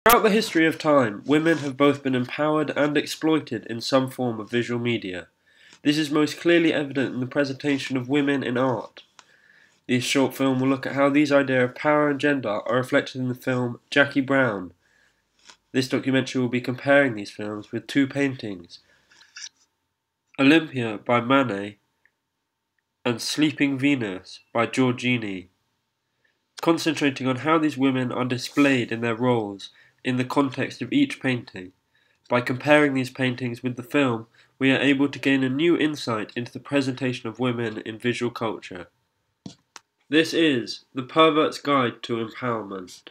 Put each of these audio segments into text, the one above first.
Throughout the history of time, women have both been empowered and exploited in some form of visual media. This is most clearly evident in the presentation of women in art. This short film will look at how these ideas of power and gender are reflected in the film Jackie Brown. This documentary will be comparing these films with two paintings, Olympia by Manet and Sleeping Venus by Giorgione, concentrating on how these women are displayed in their roles in the context of each painting. By comparing these paintings with the film, we are able to gain a new insight into the presentation of women in visual culture. This is The Pervert's Guide to Empowerment.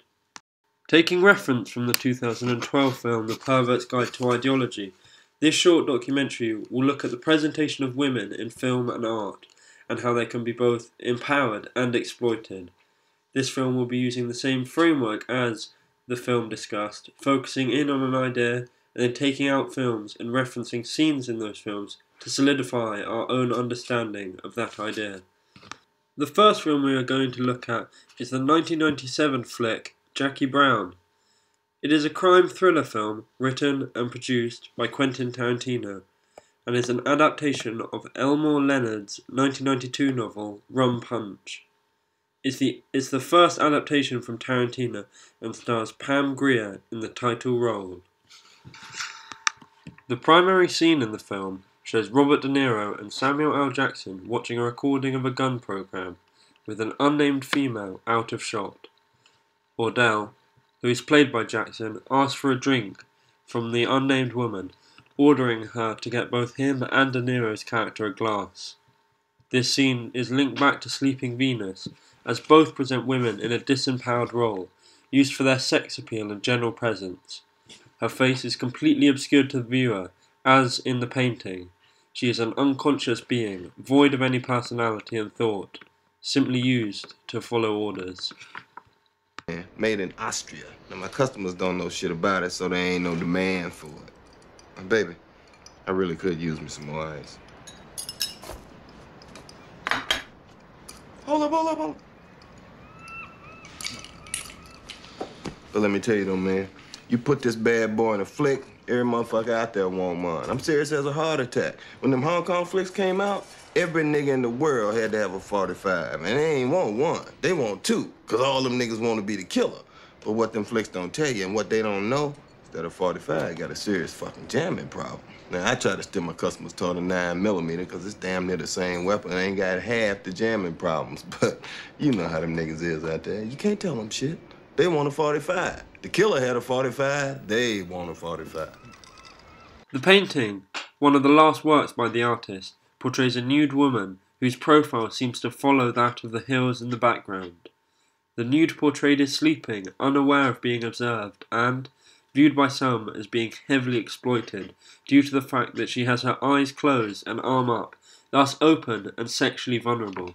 Taking reference from the 2012 film The Pervert's Guide to Ideology, this short documentary will look at the presentation of women in film and art, and how they can be both empowered and exploited. This film will be using the same framework as the film discussed, focusing in on an idea and then taking out films and referencing scenes in those films to solidify our own understanding of that idea. The first film we are going to look at is the 1997 flick Jackie Brown. It is a crime thriller film written and produced by Quentin Tarantino and is an adaptation of Elmore Leonard's 1992 novel Rum Punch. It's the first adaptation from Tarantino and stars Pam Grier in the title role. The primary scene in the film shows Robert De Niro and Samuel L. Jackson watching a recording of a gun program with an unnamed female out of shot. Ordell, who is played by Jackson, asks for a drink from the unnamed woman, ordering her to get both him and De Niro's character a glass. This scene is linked back to Sleeping Venus, as both present women in a disempowered role, used for their sex appeal and general presence. Her face is completely obscured to the viewer, as in the painting. She is an unconscious being, void of any personality and thought, simply used to follow orders. Made in Austria. Now, my customers don't know shit about it, so there ain't no demand for it. But baby, I really could use me some more ice. Hold up. But let me tell you though, man, you put this bad boy in a flick, every motherfucker out there want mine. I'm serious as a heart attack. When them Hong Kong flicks came out, every nigga in the world had to have a 45, and they ain't want one, they want two, because all them niggas want to be the killer. But what them flicks don't tell you, and what they don't know, is that a 45 got a serious fucking jamming problem. Now, I try to steer my customers toward a 9mm, because it's damn near the same weapon. I ain't got half the jamming problems, but you know how them niggas is out there. You can't tell them shit. They want a 45. The killer had a 45, they want a 45. The painting, one of the last works by the artist, portrays a nude woman whose profile seems to follow that of the hills in the background. The nude portrayed is sleeping, unaware of being observed, and, viewed by some as being heavily exploited due to the fact that she has her eyes closed and arm up, thus open and sexually vulnerable.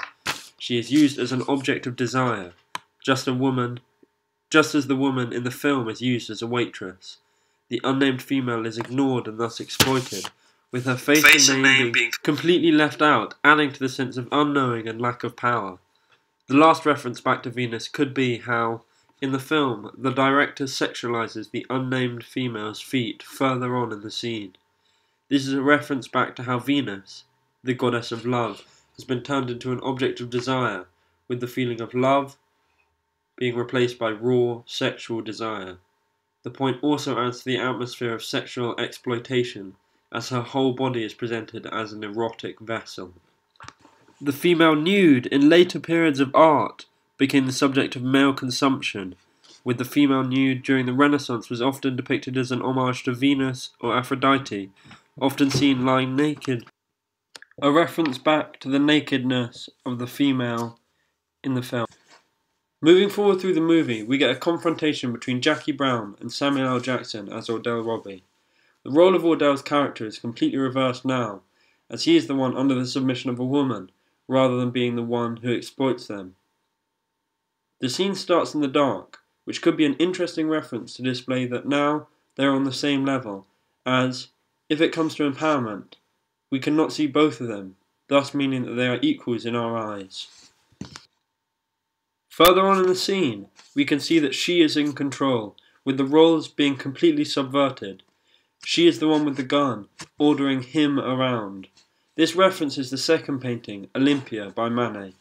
She is used as an object of desire, just as the woman in the film is used as a waitress. The unnamed female is ignored and thus exploited, with her face and name being completely left out, adding to the sense of unknowing and lack of power. The last reference back to Venus could be how, in the film, the director sexualizes the unnamed female's feet further on in the scene. This is a reference back to how Venus, the goddess of love, has been turned into an object of desire, with the feeling of love being replaced by raw sexual desire. The point also adds to the atmosphere of sexual exploitation, as her whole body is presented as an erotic vessel. The female nude in later periods of art became the subject of male consumption, with the female nude during the Renaissance was often depicted as an homage to Venus or Aphrodite, often seen lying naked, a reference back to the nakedness of the female in the film. Moving forward through the movie, we get a confrontation between Jackie Brown and Samuel L. Jackson as Ordell Robbie. The role of Ordell's character is completely reversed now, as he is the one under the submission of a woman, rather than being the one who exploits them. The scene starts in the dark, which could be an interesting reference to display that now they are on the same level, as, if it comes to empowerment, we cannot see both of them, thus meaning that they are equals in our eyes. Further on in the scene, we can see that she is in control, with the roles being completely subverted. She is the one with the gun, ordering him around. This references the second painting, Olympia, by Manet.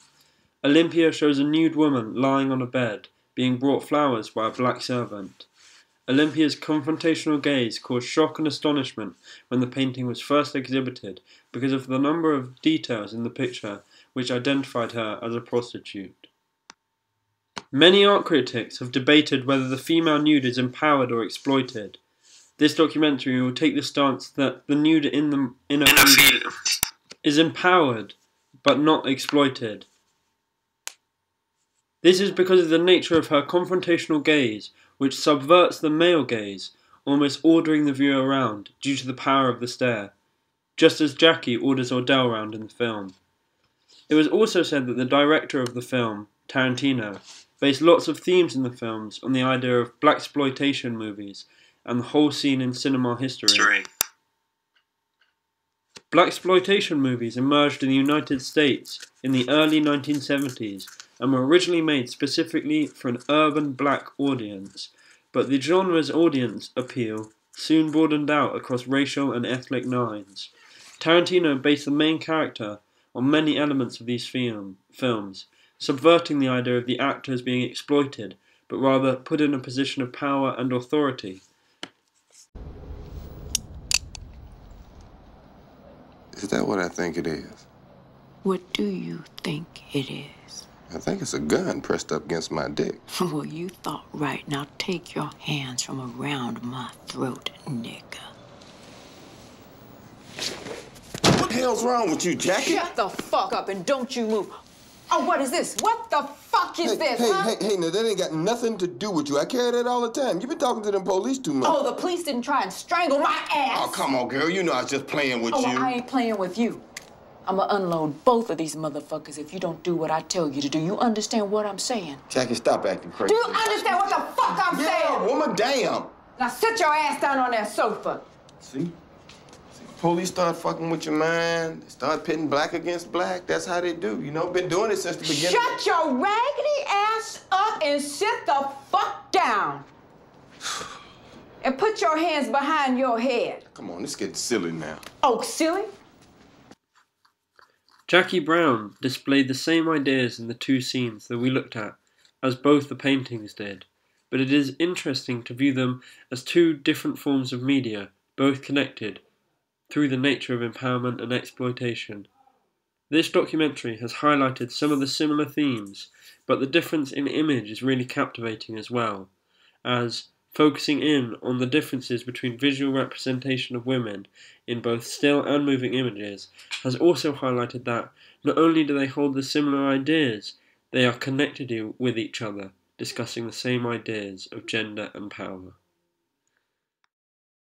Olympia shows a nude woman lying on a bed, being brought flowers by a black servant. Olympia's confrontational gaze caused shock and astonishment when the painting was first exhibited because of the number of details in the picture which identified her as a prostitute. Many art critics have debated whether the female nude is empowered or exploited. This documentary will take the stance that the nude in a film is empowered but not exploited. This is because of the nature of her confrontational gaze, which subverts the male gaze, almost ordering the viewer around due to the power of the stare, just as Jackie orders Ordell around in the film. It was also said that the director of the film, Tarantino, based lots of themes in the films on the idea of blaxploitation movies and the whole scene in cinema history. Blaxploitation movies emerged in the United States in the early 1970s and were originally made specifically for an urban black audience, but the genre's audience appeal soon broadened out across racial and ethnic lines. Tarantino based the main character on many elements of these films, subverting the idea of the actors being exploited, but rather put in a position of power and authority. Is that what I think it is? What do you think it is? I think it's a gun pressed up against my dick. Well, you thought right. Now take your hands from around my throat, nigga. What the hell's wrong with you, Jackie? Shut the fuck up and don't you move. Oh, what is this? What the fuck is this, huh? Hey, now that ain't got nothing to do with you. I carry that all the time. You've been talking to them police too much. Oh, the police didn't try and strangle my ass. Oh, come on, girl. You know I was just playing with you. Oh, I ain't playing with you. I'ma unload both of these motherfuckers if you don't do what I tell you to do. You understand what I'm saying? Jackie, stop acting crazy. Do you understand what the fuck I'm saying? Yeah, woman, damn. Now sit your ass down on that sofa. See? Police start fucking with your mind. They start pitting black against black. That's how they do. You know, been doing it since the beginning. Shut your raggedy ass up and sit the fuck down. And put your hands behind your head. Come on, it's getting silly now. Oh, silly? Jackie Brown displayed the same ideas in the two scenes that we looked at, as both the paintings did, but it is interesting to view them as two different forms of media, both connected, through the nature of empowerment and exploitation. This documentary has highlighted some of the similar themes, but the difference in image is really captivating as well, as focusing in on the differences between visual representation of women in both still and moving images has also highlighted that not only do they hold the similar ideas, they are connected with each other, discussing the same ideas of gender and power.